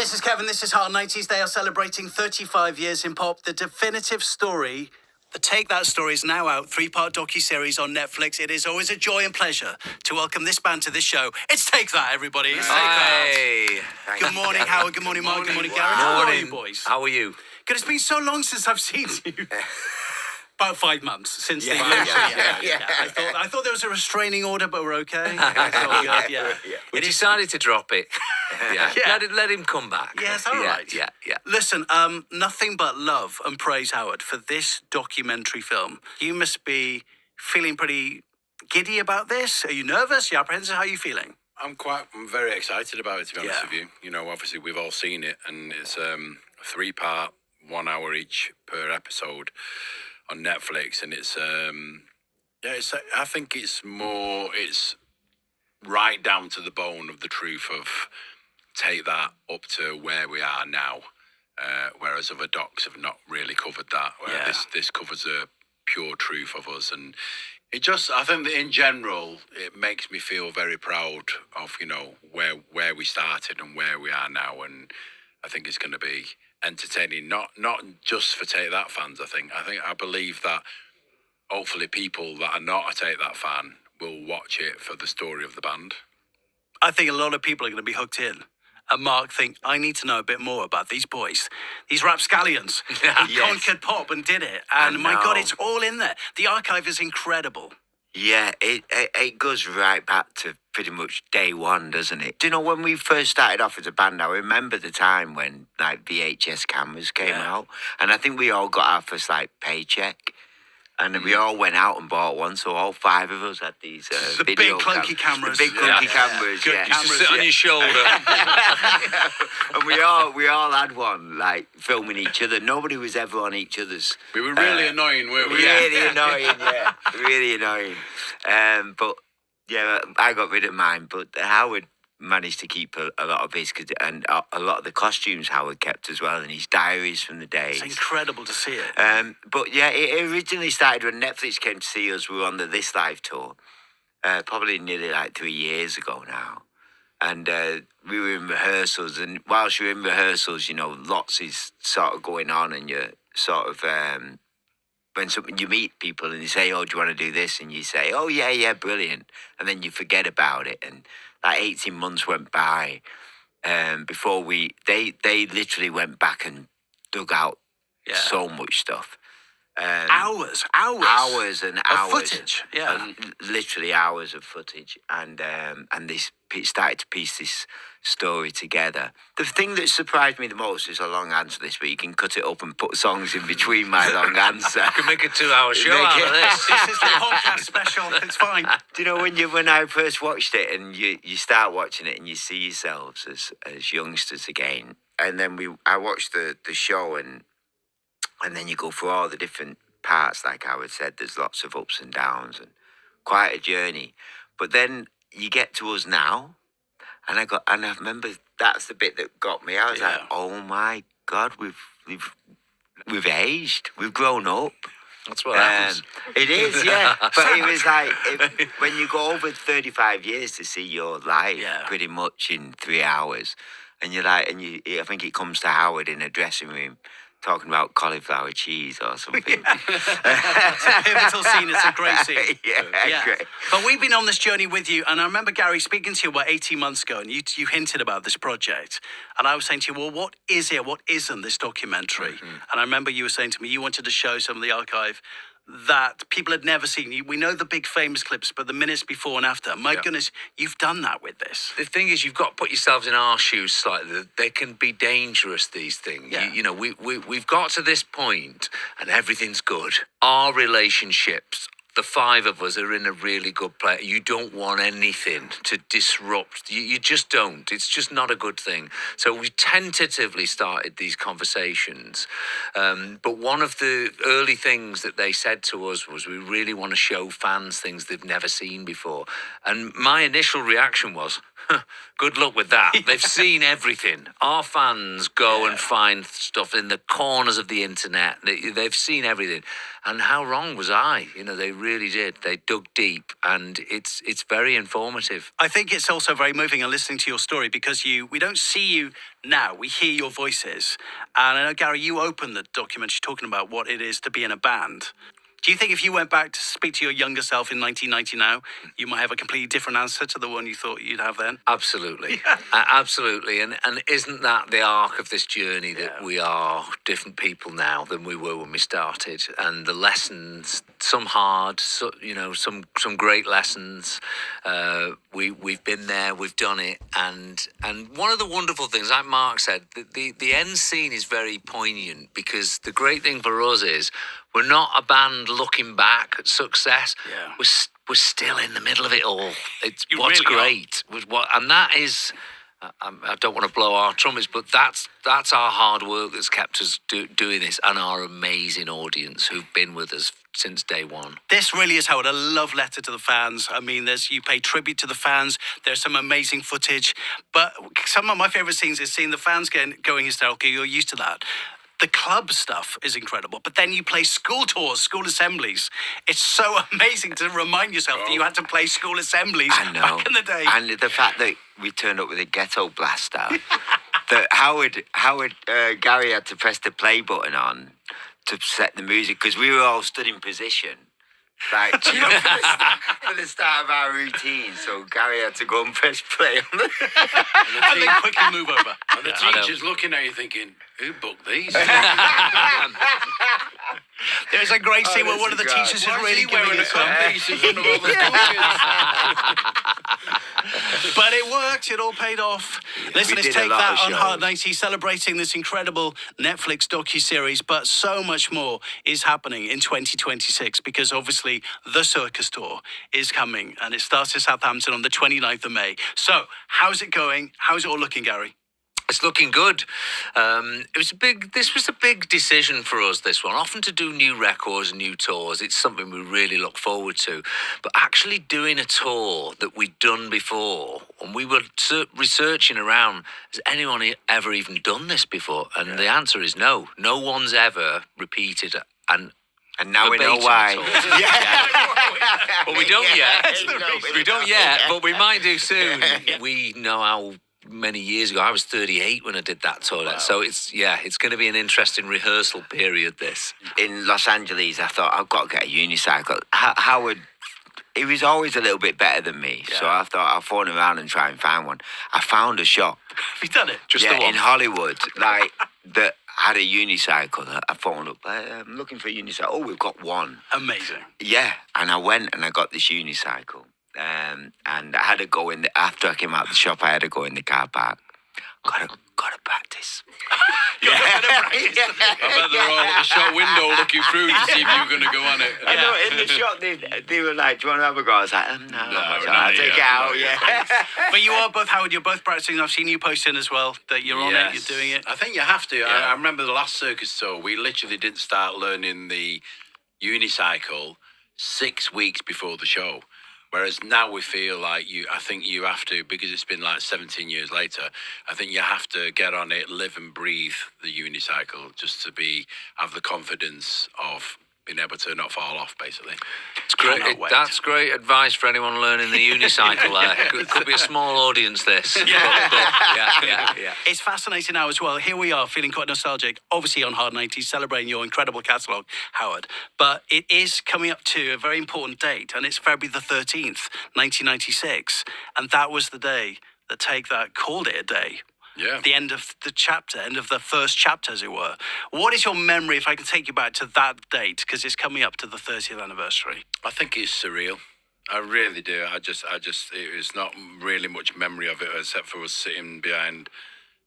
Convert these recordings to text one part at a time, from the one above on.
This is Kevin, this is Heart 90s. They are celebrating 35 years in pop. The definitive story. The Take That story is now out, 3-part docuseries on Netflix. It is always a joy and pleasure to welcome this band to this show. It's Take That, everybody. It's Take That. Good morning, Howard. Good morning, Mark. Good morning, Gareth. How are you, boys? How are you? Good. It's been so long since I've seen you. About 5 months since the... I thought there was a restraining order, but we're okay. We decided to drop it. Let him come back. Yes, all right. Yeah. Listen, nothing but love and praise, Howard, for this documentary film. You must be feeling pretty giddy about this. Are you nervous? Are you apprehensive? How are you feeling? I'm very excited about it, to be honest with you. You know, obviously we've all seen it, and it's a 3-part, 1 hour each per episode on Netflix, and it's I think it's right down to the bone of the truth of Take That up to where we are now, whereas other docs have not really covered that. This covers the pure truth of us, and I think that in general it makes me feel very proud of, you know, where we started and where we are now, and I think it's going to be entertaining, not just for Take That fans. I believe that hopefully people that are not a Take That fan will watch it for the story of the band. I think a lot of people are going to be hooked in. And Mark think, I need to know a bit more about these boys, these rapscallions who conquered pop and did it. And my God, it's all in there. The archive is incredible. Yeah, it goes right back to pretty much day one, doesn't it? Do you know, when we first started off as a band, I remember the time when, like, VHS cameras came out, and I think we all got our first, like, paycheck, and we all went out and bought one, so all 5 of us had these the video big clunky cameras. The big clunky cameras, You used to sit on your shoulder. And we all had one, like, filming each other. Nobody was ever on each other's. We were really annoying, weren't we? Really annoying, really annoying. But yeah, I got rid of mine. But Howard managed to keep a lot of his, and a lot of the costumes Howard kept as well, and his diaries from the days. It's incredible to see it. But yeah, it originally started when Netflix came to see us. We were on the This Live tour, probably nearly like 3 years ago now. And we were in rehearsals, and whilst you're in rehearsals, you know, lots is sort of going on, and you're sort of, when you meet people and you say, oh, do you want to do this? And you say, oh, yeah, brilliant. And then you forget about it. And like 18 months went by before they literally went back and dug out so much stuff. Hours and hours of footage, literally hours of footage, and this started to piece this story together. The thing that surprised me the most is a long answer this week. You can cut it up and put songs in between my long answer. You can make a 2-hour show out of this. This is the podcast special. It's fine. Do you know, when I first watched it, and you start watching it and you see yourselves as youngsters again, and then I watched the show, and then you go through all the different parts, like Howard said, there's lots of ups and downs and quite a journey. But then you get to us now, and I remember that's the bit that got me. I was like, oh my God, we've aged, we've grown up. That's what happens. It is, yeah. But it was like, when you go over 35 years to see your life pretty much in 3 hours, and you're like, I think it comes to Howard in a dressing room, talking about cauliflower cheese or something. It's a pivotal scene. It's a great scene. Great. But we've been on this journey with you, and I remember, Gary, speaking to you about 18 months ago, and you hinted about this project, and I was saying to you, well, what is it? What isn't this documentary? And I remember you were saying to me you wanted to show some of the archive that people had never seen. We know the big famous clips, but the minutes before and after, my goodness, you've done that with this. The thing is, you've got to put yourselves in our shoes slightly. They can be dangerous, these things. Yeah. You know, we've got to this point and everything's good. Our relationships, the 5 of us are in a really good place. You don't want anything to disrupt. You just don't. It's just not a good thing. So we tentatively started these conversations. But one of the early things that they said to us was, we really want to show fans things they've never seen before. And my initial reaction was, good luck with that. They've seen everything. Our fans go and find stuff in the corners of the internet. They've seen everything. And how wrong was I? You know, they really did. They dug deep, and it's very informative. I think it's also very moving and listening to your story because we don't see you now, we hear your voices. And I know, Gary, you opened the documentary talking about what it is to be in a band. Do you think if you went back to speak to your younger self in 1990 now, you might have a completely different answer to the one you thought you'd have then? Absolutely. Absolutely. And isn't that the arc of this journey, that we are different people now than we were when we started? And the lessons, some hard, some great lessons. We've been there, we've done it. And one of the wonderful things, like Mark said, the end scene is very poignant, because the great thing for us is we're not a band looking back at success. Yeah. We're still in the middle of it all. It's You what's really great, and that is. I don't want to blow our trumpets, but that's our hard work that's kept us doing this, and our amazing audience who've been with us since day one. This really is, Howard, a love letter to the fans. I mean, you pay tribute to the fans. There's some amazing footage. But some of my favourite scenes is seeing the fans going hysterical. You're used to that. The club stuff is incredible, but then you play school tours, school assemblies. It's so amazing to remind yourself that you had to play school assemblies back in the day. And the fact that we turned up with a ghetto blaster, that Gary had to press the play button on to set the music, because we were all stood in position. Like, for the start of our routine, so Gary had to go and press play on the... and then quickly move over. And the teacher's looking at you thinking, who booked these? There's a great scene where one of the teachers is really giving a piece in front of all the students? But it worked. It all paid off. Listen, we let's did a take lot that of on shows. Hard 90, celebrating this incredible Netflix docuseries. But so much more is happening in 2026, because obviously the Circus Tour is coming, and it starts in Southampton on the 29th of May. So how's it going? How's it all looking, Gary? It's looking good. This was a big decision for us, this one. Often to do new records and new tours, it's something we really look forward to. But actually doing a tour that we'd done before, and we were researching around, has anyone ever even done this before? And the answer is no. No one's ever repeated it. And now we know why. Well, we don't yet. No, We don't yet, but we might do soon. We know how many years ago. I was 38 when I did that tour. Wow. So it's going to be an interesting rehearsal period, this. In Los Angeles, I thought, I've got to get a unicycle. Howard, he was always a little bit better than me. Yeah. So I thought I'll phone around and try and find one. I found a shop. Have you done it? Just the one? In Hollywood, like, that had a unicycle. I phoned up, I'm looking for a unicycle. Oh, we've got one. Amazing. Yeah, and I went and I got this unicycle. And I had to go in after I came out of the shop. I had to go in the car park. Gotta practice. I bet they're all at the shop window looking through to see if you were going to go on it. I know, in the shop they were like, "Do you want to have a go?" I was like, "No, I'll take it out." Yeah. But you are both, Howard. You're both practicing. I've seen you posting as well that you're on it. You're doing it. I think you have to. I remember the last circus tour. We literally didn't start learning the unicycle 6 weeks before the show. Whereas now we feel like I think you have to, because it's been like 17 years later, I think you have to get on it, live and breathe the unicycle, just to have the confidence of being able to not fall off, basically. It's great. That's great advice for anyone learning the unicycle there. It could be a small audience, this. Yeah. It's fascinating now as well. Here we are feeling quite nostalgic, obviously on Hard 90, celebrating your incredible catalogue, Howard. But it is coming up to a very important date, and it's February the 13th, 1996. And that was the day that Take That called it a day. Yeah. The end of the chapter, end of the first chapter, as it were. What is your memory, if I can take you back to that date, because it's coming up to the 30th anniversary? I think it's surreal. I really do. I just, it was not really much memory of it, except for us sitting behind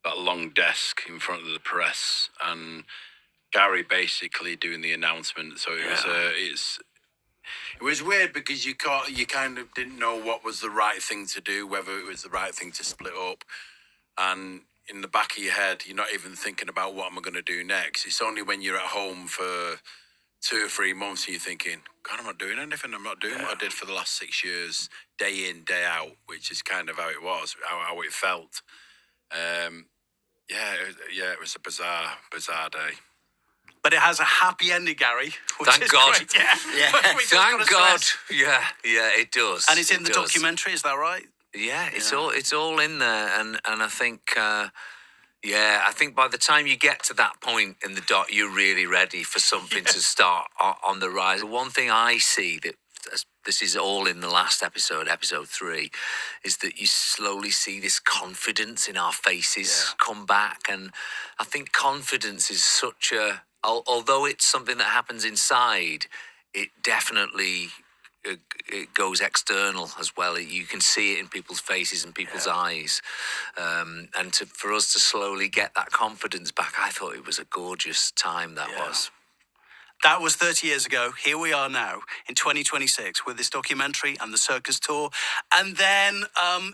that long desk in front of the press and Gary basically doing the announcement. So it was weird because you kind of didn't know what was the right thing to do, whether it was the right thing to split up. And in the back of your head, you're not even thinking about what am I going to do next. It's only when you're at home for 2 or 3 months and you're thinking, God, I'm not doing anything. I'm not doing what I did for the last 6 years, day in, day out, which is kind of how it was, how it felt. It was a bizarre day. but it has a happy ending, Gary. Which Thank is God. Great. Yeah. Yeah. We just gotta Thank God. stress. Yeah, it does. And it's in It the does. documentary, is that right? Yeah, it's all in there, and I think I think by the time you get to that point in the doc, you're really ready for something to start on the rise. The one thing I see that this is all in the last episode 3, is that you slowly see this confidence in our faces come back, and I think confidence is such a although it's something that happens inside, it definitely. It goes external as well. You can see it in people's faces and people's eyes, and for us to slowly get that confidence back, I thought it was a gorgeous time. That was. That was 30 years ago. Here we are now in 2026 with this documentary and the circus tour. And then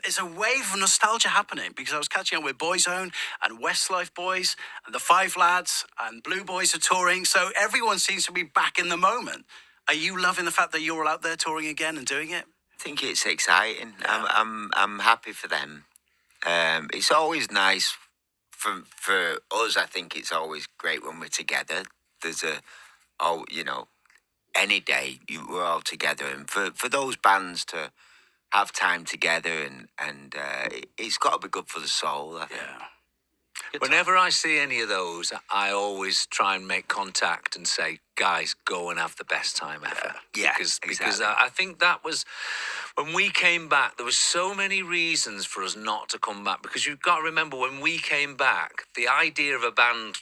it's a wave of nostalgia happening because I was catching up with Boyzone and Westlife Boys and the Five Lads and Blue Boys are touring. So everyone seems to be back in the moment. Are you loving the fact that you're all out there touring again and doing it? I think it's exciting. I'm happy for them. It's always nice for us. I think it's always great when we're together. There's any day we're all together, and for those bands to have time together and it's got to be good for the soul. I think. Yeah. Whenever I see any of those, I always try and make contact and say, guys, go and have the best time ever. Yeah, because exactly. I think that was when we came back. There was so many reasons for us not to come back, because you've got to remember when we came back, the idea of a band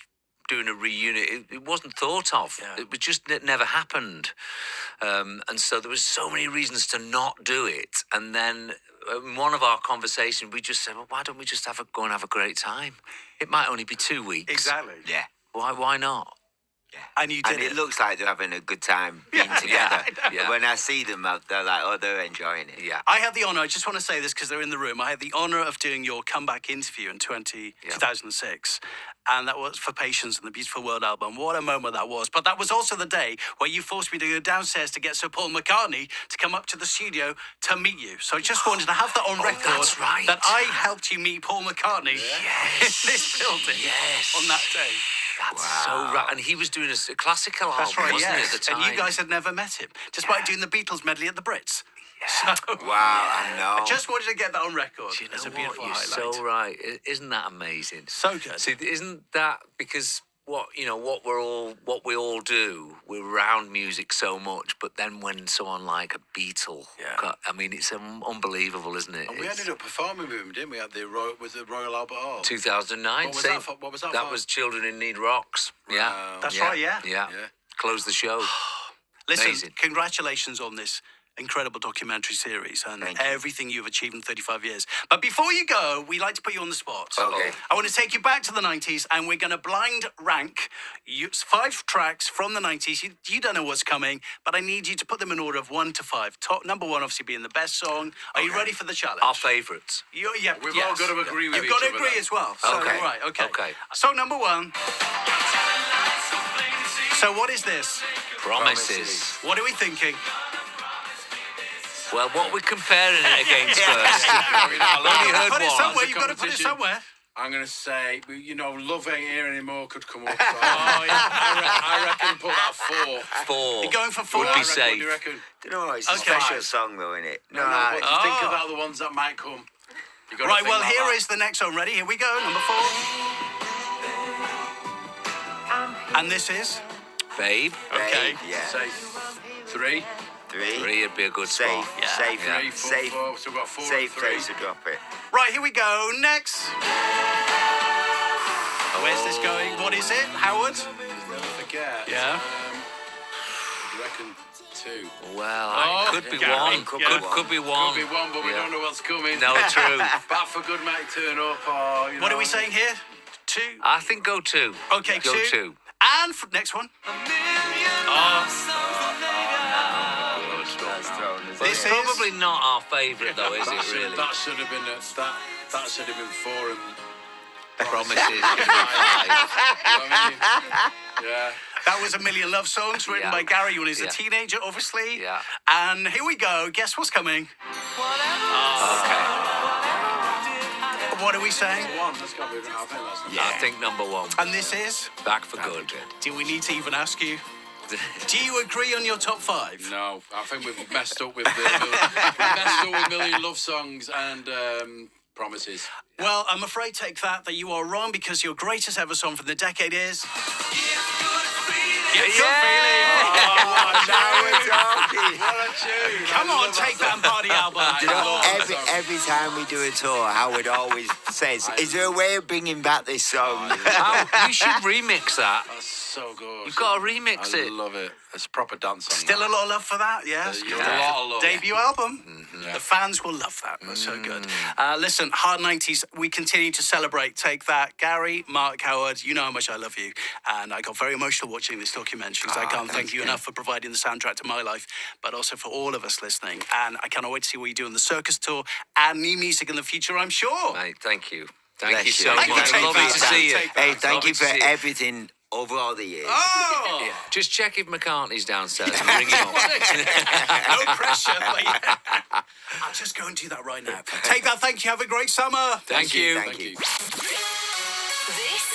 doing a reunion, it wasn't thought of. Yeah. It never happened, and so there was so many reasons to not do it. And then in one of our conversations, we just said, well, why don't we just go and have a great time? It might only be 2 weeks. Exactly. Yeah. Why not? Yeah. And you did And it. it looks like they're having a good time being Yeah, together. I know. Yeah. When I see them, they're like, oh, they're enjoying it. Yeah. I had the honour, I just want to say this because they're in the room. I had the honour of doing your comeback interview in 2006. And that was for Patience and the Beautiful World album. What a moment that was. But that was also the day where you forced me to go downstairs to get Sir Paul McCartney to come up to the studio to meet you. So I just wanted to have that on record. that's right. That I helped you meet Paul McCartney in this building Yes. on that day. That's so right. And he was doing a classical That's album, right, wasn't yes. he, at the time? And you guys had never met him, despite doing the Beatles medley at the Brits. So, Wow, I know. I just wanted to get that on record. Do you know It's a what? beautiful You're highlight. so right. Isn't that amazing? So good. See, isn't that because what we all do, we're around music so much, but then when someone like a Beatle, I mean, it's unbelievable, isn't it? And we ended up performing with him, didn't we? At the Royal Albert Hall. 2009. What was that for? What was that That for? was Children in Need Rocks. Yeah, Wow. That's right, yeah. Yeah. Yeah. Close the show. Listen, Amazing. congratulations on this incredible documentary series and Thank you. everything you've achieved in 35 years. But before you go, we like to put you on the spot. Okay. I want to take you back to the 90s and we're going to blind rank 5 tracks from the 90s. You don't know what's coming, but I need you to put them in order of 1 to 5. Number 1 obviously being the best song. Are you ready for the challenge? Our favourites. Yeah, We've yes. all got to agree with You've each got to other agree then. as well. So, Okay. Right, okay. Okay. Song number 1. So what is this? Promises. What are we thinking? Well, what we're comparing it against first. I've only heard Put it one. somewhere. It's a You've got to put it competition. somewhere. I'm going to say, Love Ain't Here Anymore could come up. So Oh, yeah. I reckon put that 4. 4. You're going for 4? Would I be reckon, safe. What do you reckon? Do you know what? It's a Okay. special song, though, isn't it? No, what do you think Oh. about the ones that might come? You gotta Right, think well, like here that. is the next one. Ready? Here we go. Number 4. And this is? Babe. Okay. Yeah. Safe. 3. 3. 3 would be a good Safe. spot. Yeah. Safe. Yeah. 3, 4, Safe. 4. So we've got 4 Safe and 3. place to drop it. Right, here we go. Next. Where's this going? What is it? Howard? Never forget. Yeah. You reckon 2? Well, Oh, it could be Gary, one. yeah. Could be one. Could be 1, but we Yeah. don't know what's coming. No, true. Bad for Good might turn up, or What are we saying here? 2. I think go 2. Okay, go 2. 2. And next one. But This it's is- probably not our favourite, though, is it? Really? That should have been that should have been 4 and Promises. Should be 5. you know what I mean? Yeah. That was A Million Love Songs written Yeah. by Gary when he was a Yeah. teenager, obviously. Yeah. And here we go. Guess what's coming? Okay. what are we saying? One, that's got to be. I think that's. I think number one. And this is? Back for good. Do we need to even ask you? Do you agree on your top 5? No, I think we've messed up with Million Love Songs and Promises. Well, I'm afraid, take that you are wrong because your greatest ever song from the decade is... Give Good Feeling. Now we're talking. What a tune! Come I on, love take that party album. You know, Every time we do a tour, Howard always says, "Is there a way of bringing back this song?" Oh, you should remix that. That's so good. You've got to remix I it. love it. It's a proper dance song. Still a lot of love for that, yes. There's a lot of love. Debut album. Yeah. The fans will love that. That's so good. Listen, Hard 90s, we continue to celebrate. Take that. Gary, Mark, Howard, you know how much I love you. And I got very emotional watching this documentary because I can't thank you enough for providing the soundtrack to my life, but also for all of us listening. And I cannot wait to see what you do on the circus tour and new music in the future, I'm sure. Mate, thank you. Thank Bless you so you. much. Thank you, Lovely take to that. see you. Take that. Hey, thank you Lovely for to see you. everything over all the years. Oh! Just check if McCartney's downstairs and ring him up. No pressure. But yeah. I'll just go and do that right now. Take that. Thank you. Have a great summer. Thank you. Thank you. This